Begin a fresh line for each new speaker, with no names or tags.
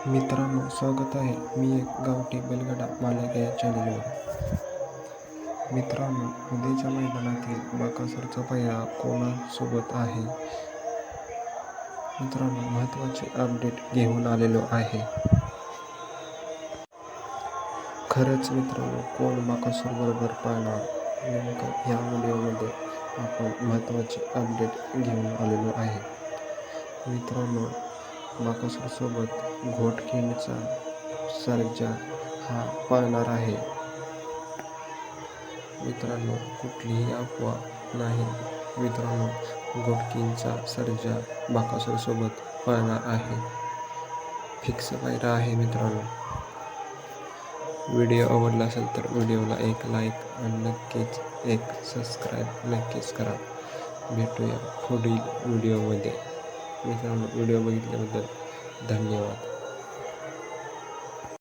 मित्रांनो, स्वागत आहे. मी एक गावठी बैलगाडा मालक या चॅनलवर. मित्रांनो, उद्याच्या मैदानातील बकासूरचा पहिरा कोणासोबत आहे? मित्रांनो, महत्त्वाचे अपडेट घेऊन आलेलो आहे. खरंच मित्रांनो, कोण बकासूर बरोबर पळणार? नेमकं ह्या व्हिडिओमध्ये आपण महत्त्वाचे अपडेट घेऊन आलेलो आहे. मित्रांनो, बकासूरसोबत घोटकेंचा सर्जा हा पळणार आहे. मित्रांनो, कुठलीही अफवा नाही. मित्रांनो, घोटकेंचा सर्जा बकासूरसोबत पळणार आहे. फिक्स पायरा आहे मित्रांनो. व्हिडिओ आवडला असेल तर व्हिडिओला एक लाईक आणि नक्कीच एक सबस्क्राईब नक्कीच करा. भेटूया पुढील व्हिडिओमध्ये. मित्रांनो, व्हिडिओ बघितल्याबद्दल धन्यवाद.